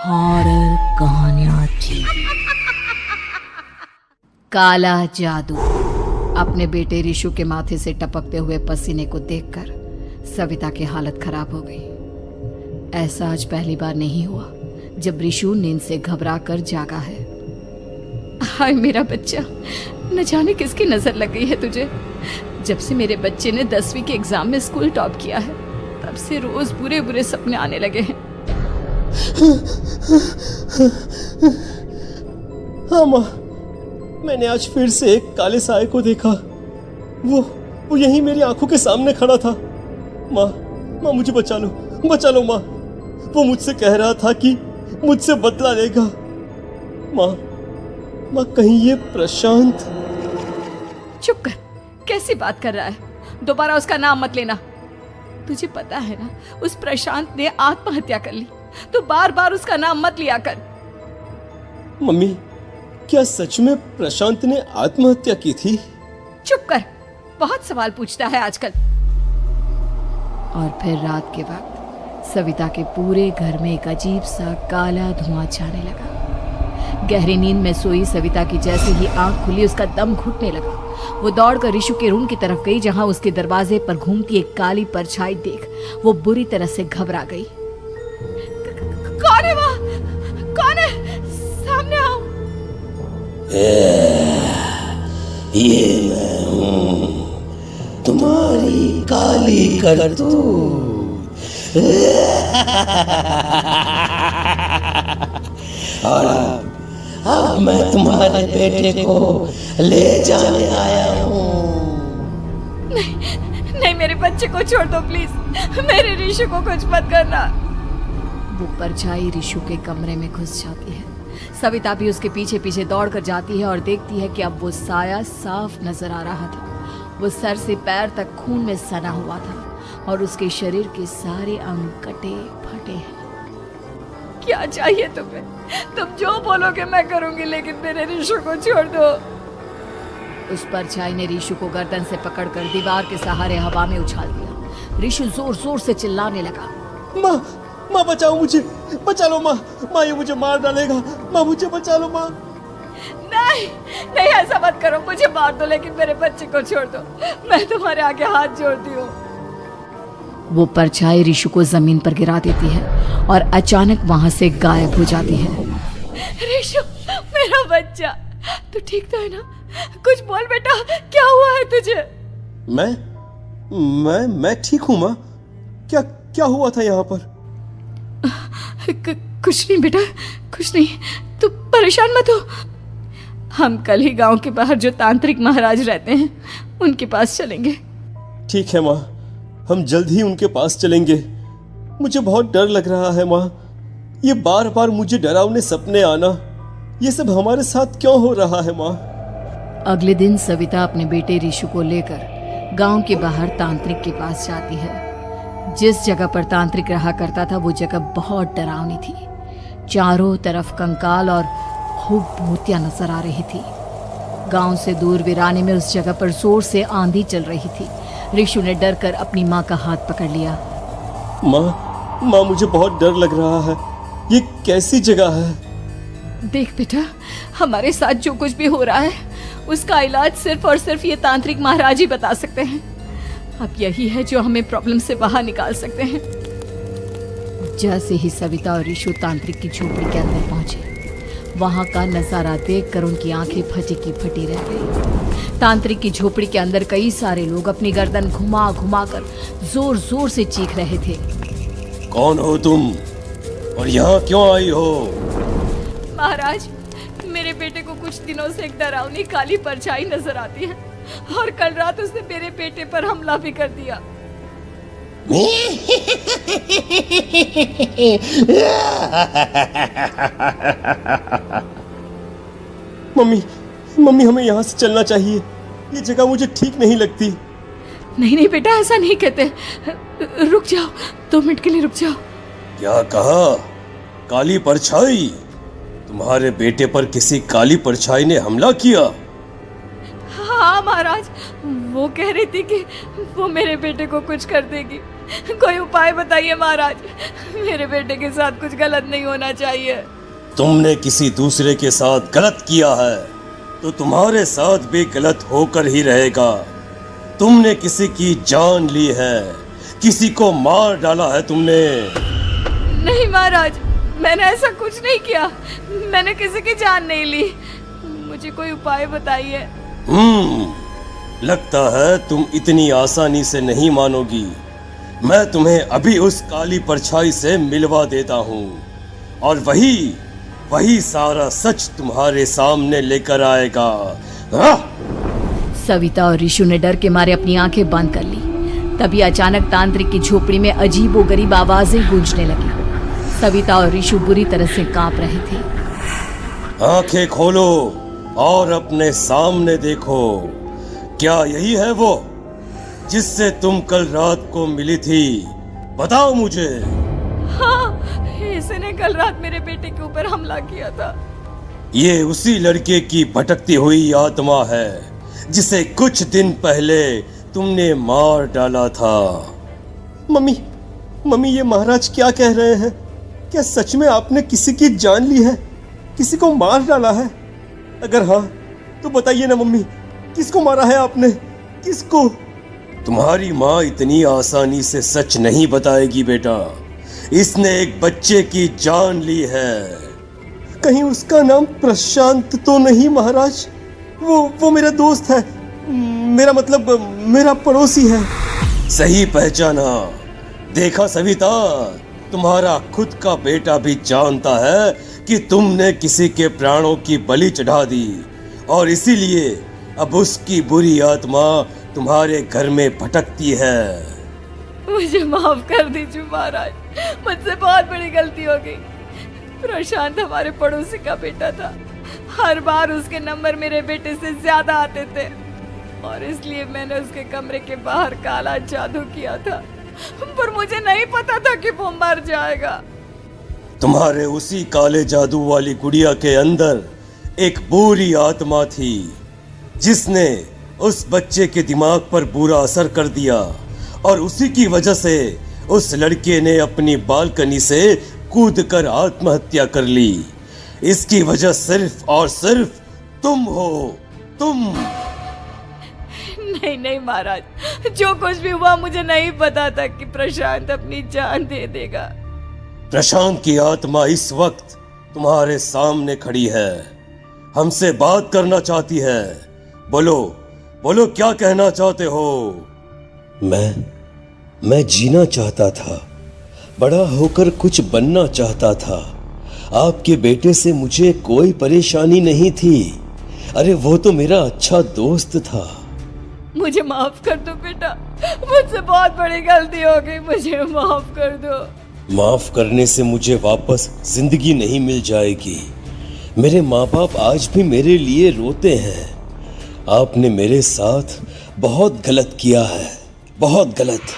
Horror कहानियां थी। काला जादू। अपने बेटे रिशु के माथे से टपकते हुए पसीने को देखकर सविता की हालत खराब हो गई। ऐसा आज पहली बार नहीं हुआ जब रिशु नींद से घबराकर जागा है। हाय मेरा बच्चा, न जाने किसकी नजर लग गई है तुझे। जब से मेरे बच्चे ने 10वीं के एग्जाम में स्कूल टॉप किया है तब से रोज बुरे बुरे सपने आने लगे हैं। हाँ माँ, मैंने आज फिर से एक काले साए को देखा। वो यहीं मेरी आंखों के सामने खड़ा था। माँ मुझे बचा लो माँ। वो मुझसे कह रहा था कि मुझसे बदला लेगा। माँ कहीं ये प्रशांत। चुप कर, कैसी बात कर रहा है? दोबारा उसका नाम मत लेना। तुझे पता है ना, उस प्रशांत ने आत्महत्या कर ली, तो बार बार उसका नाम मत लिया कर। मम्मी, क्या सच में प्रशांत ने आत्महत्या की थी? चुप कर, बहुत सवाल पूछता है आजकल। और फिर रात के वक्त सविता के पूरे घर में एक अजीब सा काला धुआं छाने लगा। गहरी नींद में सोई सविता की जैसे ही आंख खुली उसका दम घुटने लगा। वो दौड़कर रिशु के रूम की तरफ गई जहां उसके दरवाजे पर घूमती एक काली परछाई देख वो बुरी तरह से घबरा गई। कौन है वहाँ? कौन है? सामने आओ। ये मैं हूँ, तुम्हारी काली करतूत। और अब मैं तुम्हारे बेटे को ले जाने आया हूँ। नहीं, मेरे बच्चे को छोड़ दो प्लीज। मेरे रिशु को कुछ मत करना। वो परछाई रिशु के कमरे में घुस जाती है। सविता भी उसके पीछे पीछे दौड़कर जाती है और देखती है कि अब वो साया साफ नजर आ रहा था। वो सर से पैर तक खून में सना हुआ था और उसके शरीर के सारे अंग कटे फटे हैं। क्या चाहिए तुम्हें? तुम जो बोलोगे मैं करूंगी, लेकिन मेरे रिशु को छोड़ दो। उस परछाई ने रिशु को गर्दन से पकड़कर दीवार के सहारे हवा में उछाल दिया। रिशु जोर जोर से चिल्लाने लगा। माँ बचाओ मुझे, बचा लो माँ, ये मुझे मार डालेगा। माँ मुझे बचा लो माँ। नहीं ऐसा मत करो, मुझे मार दो लेकिन मेरे बच्चे को छोड़ दो। मैं तुम्हारे आगे हाथ जोड़ती हूँ। वो परछाई रिशु को जमीन पर गिरा देती है और अचानक वहां से गायब हो जाती है। रिशु, मेरा बच्चा, तू ठीक तो है ना? कुछ बोल बेटा, क्या हुआ है तुझे? मैं ठीक हूँ माँ। क्या हुआ था यहाँ पर? कुछ नहीं बेटा, कुछ नहीं। तू परेशान मत हो। हम कल ही गांव के बाहर जो तांत्रिक महाराज रहते हैं उनके पास चलेंगे। ठीक है माँ, हम जल्द ही उनके पास चलेंगे। मुझे बहुत डर लग रहा है माँ। ये बार बार मुझे डरावने सपने आना, ये सब हमारे साथ क्यों हो रहा है माँ? अगले दिन सविता अपने बेटे रिशु को लेकर गांव के बाहर तांत्रिक के पास जाती है। जिस जगह पर तांत्रिक रहा करता था वो जगह बहुत डरावनी थी। चारों तरफ कंकाल और खूब भूतियां नजर आ रही थी। गांव से दूर वीराने में उस जगह पर जोर से आंधी चल रही थी। रिशु ने डर कर अपनी माँ का हाथ पकड़ लिया। माँ मुझे बहुत डर लग रहा है। ये कैसी जगह है? देख बेटा, हमारे साथ जो कुछ भी हो रहा है उसका इलाज सिर्फ और सिर्फ ये तांत्रिक महाराज ही बता सकते हैं। अब यही है जो हमें प्रॉब्लम से बाहर निकाल सकते हैं। जैसे ही सविता और रिशु तांत्रिक की झोपड़ी के अंदर पहुंचे, वहां का नजारा देखकर उनकी आंखें फटी की फटी रह गई। तांत्रिक की झोपड़ी के अंदर कई सारे लोग अपनी गर्दन घुमा घुमा कर जोर जोर से चीख रहे थे। कौन हो तुम और यहाँ क्यों आई हो? महाराज, मेरे बेटे को कुछ दिनों से एक डरावनी काली परछाई नजर आती है और कल रात उसने मेरे बेटे पर हमला भी कर दिया। मम्मी हमें यहाँ से चलना चाहिए। ये जगह मुझे ठीक नहीं लगती। नहीं बेटा, ऐसा नहीं कहते। रुक जाओ, 2 मिनट के लिए रुक जाओ। क्या कहा? काली परछाई? तुम्हारे बेटे पर किसी काली परछाई ने हमला किया? हाँ महाराज, वो कह रही थी कि वो मेरे बेटे को कुछ कर देगी, कोई उपाय बताइए महाराज। मेरे बेटे के साथ कुछ गलत नहीं होना चाहिए। तुमने किसी दूसरे के साथ गलत किया है तो तुम्हारे साथ भी गलत होकर ही रहेगा। तुमने किसी की जान ली है, किसी को मार डाला है तुमने। नहीं महाराज, मैंने ऐसा कुछ नहीं किया। मैंने किसी की जान नहीं ली। मुझे कोई उपाय बताइए। लगता है तुम इतनी आसानी से नहीं मानोगी। मैं तुम्हें अभी उस काली परछाई से मिलवा देता हूँ और वही सारा सच तुम्हारे सामने लेकर आएगा। सविता और ऋषु ने डर के मारे अपनी आंखें बंद कर ली। तभी अचानक तांत्रिक की झोपड़ी में अजीबोगरीब आवाजें गूंजने लगी। सविता और ऋषु बुरी तरह से कांप रहे थे। आंखें खोलो और अपने सामने देखो। क्या यही है वो जिससे तुम कल रात को मिली थी? बताओ मुझे। हाँ, इसने कल रात मेरे बेटे के ऊपर हमला किया था। ये उसी लड़के की भटकती हुई आत्मा है जिसे कुछ दिन पहले तुमने मार डाला था। मम्मी ये महाराज क्या कह रहे हैं? क्या सच में आपने किसी की जान ली है, किसी को मार डाला है? अगर हाँ तो बताइए ना मम्मी, किसको मारा है आपने? किसको? तुम्हारी माँ इतनी आसानी से सच नहीं बताएगी बेटा। इसने एक बच्चे की जान ली है। कहीं उसका नाम प्रशांत तो नहीं महाराज? वो मेरा दोस्त है, मेरा मतलब मेरा पड़ोसी है। सही पहचाना। देखा सविता, तुम्हारा खुद का बेटा भी जानता है कि तुमने किसी के प्राणों की बलि चढ़ा दी और इसीलिए अब उसकी बुरी आत्मा तुम्हारे घर में भटकती है। मुझे माफ कर दीजिए महाराज, मुझसे बहुत बड़ी गलती हो गई। प्रशांत हमारे पड़ोसी का बेटा था। हर बार उसके नंबर मेरे बेटे से ज्यादा आते थे और इसलिए मैंने उसके कमरे के बाहर काला जादू किया था, पर मुझे नहीं पता था कि वो मर जाएगा। तुम्हारे उसी काले जादू वाली गुड़िया के अंदर एक बुरी आत्मा थी जिसने उस बच्चे के दिमाग पर बुरा असर कर दिया और उसी की वजह से उस लड़के ने अपनी बालकनी से कूदकर आत्महत्या कर ली। इसकी वजह सिर्फ और सिर्फ तुम हो, तुम। नहीं महाराज, जो कुछ भी हुआ मुझे नहीं पता था कि प्रशांत अपनी जान दे देगा। प्रशांत की आत्मा इस वक्त तुम्हारे सामने खड़ी है, हमसे बात करना चाहती है। बोलो क्या कहना चाहते हो? मैं जीना चाहता था, बड़ा होकर कुछ बनना चाहता था। आपके बेटे से मुझे कोई परेशानी नहीं थी। अरे वो तो मेरा अच्छा दोस्त था। मुझे माफ कर दो बेटा, मुझसे बहुत बड़ी गलती हो गई, मुझे माफ कर दो। माफ करने से मुझे वापस जिंदगी नहीं मिल जाएगी। मेरे माँ बाप आज भी मेरे लिए रोते हैं। आपने मेरे साथ बहुत गलत किया है, बहुत गलत।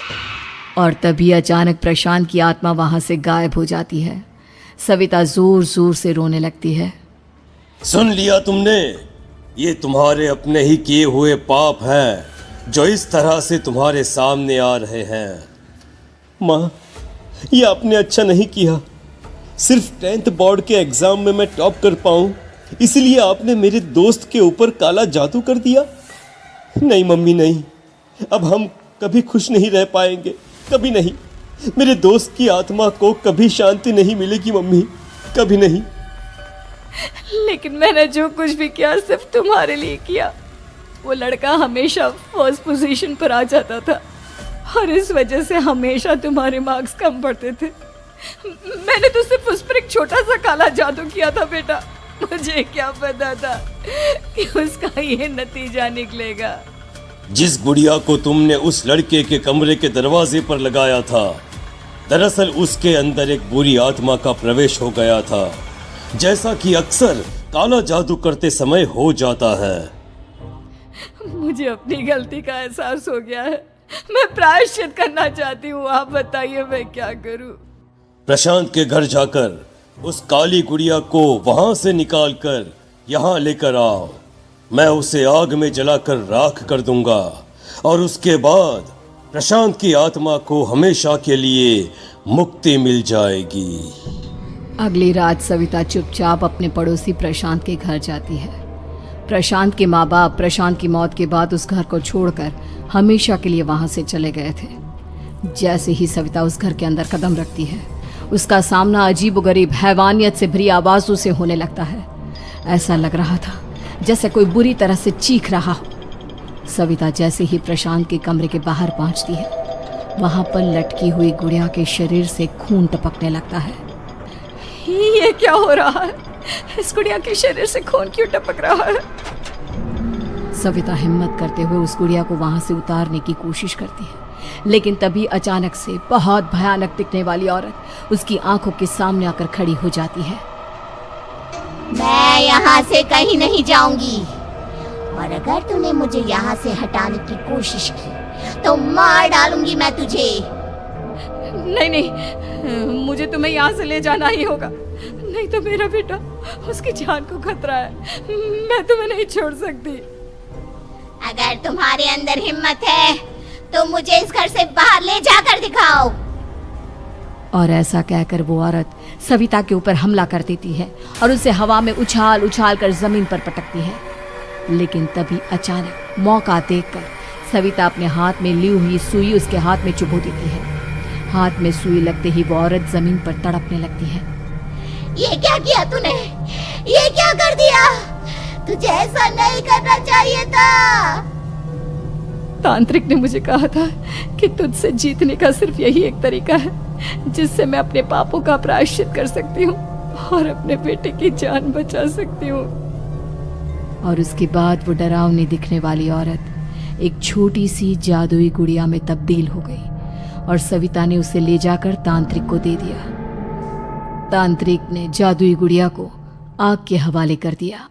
और तभी अचानक प्रशांत की आत्मा वहां से गायब हो जाती है। सविता जोर जोर से रोने लगती है। सुन लिया तुमने? ये तुम्हारे अपने ही किए हुए पाप हैं जो इस तरह से तुम्हारे सामने आ रहे हैं। माँ, ये आपने अच्छा नहीं किया। सिर्फ 10th बोर्ड के एग्जाम में मैं टॉप कर पाऊं इसलिए आपने मेरे दोस्त के ऊपर काला जादू कर दिया। नहीं मम्मी, नहीं, अब हम कभी खुश नहीं रह पाएंगे, कभी नहीं। मेरे दोस्त की आत्मा को कभी शांति नहीं मिलेगी मम्मी, कभी नहीं। लेकिन मैंने जो कुछ भी किया सिर्फ तुम्हारे लिए किया। वो लड़का हमेशा फर्स्ट पोजीशन पर आ जाता था और इस वजह से हमेशा तुम्हारे मार्क्स कम पड़ते थे। मैंने तो सिर्फ उस पर एक छोटा सा काला जादू किया था बेटा। मुझे क्या पता था कि उसका ये नतीजा निकलेगा। जिस गुड़िया को तुमने उस लड़के के कमरे के दरवाजे पर लगाया था, दरअसल उसके अंदर एक बुरी आत्मा का प्रवेश हो गया था, जैसा कि अक्सर काला जादू करते समय हो जाता है। मुझे अपनी गलती का एहसास हो गया है। मैं प्रायश्चित करना चाहती हूँ। आप बताइए मैं क्या करूँ? प्रशांत के घर जाकर उस काली गुड़िया को वहां से निकालकर यहाँ लेकर आओ। मैं उसे आग में जलाकर राख कर दूंगा और उसके बाद प्रशांत की आत्मा को हमेशा के लिए मुक्ति मिल जाएगी। अगली रात सविता चुपचाप अपने पड़ोसी प्रशांत के घर जाती है। प्रशांत के माँ बाप प्रशांत की मौत के बाद उस घर को छोड़कर हमेशा के लिए वहां से चले गए थे। जैसे ही सविता उस घर के अंदर कदम रखती है, उसका सामना अजीबोगरीब हैवानियत से भरी आवाजों से होने लगता है। ऐसा लग रहा था जैसे कोई बुरी तरह से चीख रहा हो। सविता जैसे ही प्रशांत के कमरे के बाहर पहुंचती है, वहां पर लटकी हुई गुड़िया के शरीर से खून टपकने लगता है। ये क्या हो रहा है? इस गुड़िया के शरीर से खून क्यों टपक रहा है? सविता हिम्मत करते हुए उस गुड़िया को वहां से उतारने की कोशिश करती है, लेकिन तभी अचानक से बहुत भयानक दिखने वाली औरत उसकी आंखों के सामने आकर खड़ी हो जाती है। मैं यहाँ से कहीं नहीं जाऊंगी, और अगर तूने मुझे यहाँ से हटाने की कोशिश की तो मार डालूंगी मैं तुझे। नहीं नहीं, मुझे तुम्हें यहाँ से ले जाना ही होगा, नहीं तो मेरा बेटा, उसकी जान को खतरा है। मैं तुम्हें नहीं छोड़ सकती। अगर तुम्हारे अंदर हिम्मत है तो मुझे इस घर से बाहर ले जाकर दिखाओ। और ऐसा कहकर वो औरत सविता के ऊपर हमला कर देती है और उसे हवा में उछाल उछाल कर जमीन पर पटकती है। लेकिन तभी अचानक मौका देखकर सविता अपने हाथ में ली हुई सुई उसके हाथ में चुभो देती है। हाथ में सुई लगते ही वो औरत जमीन पर तड़पने लगती है। ये क्या किया तूने? ये क्या कर दिया? तुझे ऐसा नहीं करना चाहिए था। तांत्रिक ने मुझे कहा था कि तुझसे जीतने का सिर्फ यही एक तरीका है जिससे मैं अपने पापों का प्रायश्चित कर सकती हूँ और अपने बेटे की जान बचा सकती हूँ। और उसके बाद वो डरावनी दिखने वाली औरत एक छोटी सी जादुई गुड़िया में तब्दील हो गई और सविता ने उसे ले जाकर तांत्रिक को दे दिया। तांत्रिक ने जादुई गुड़िया को आग के हवाले कर दिया।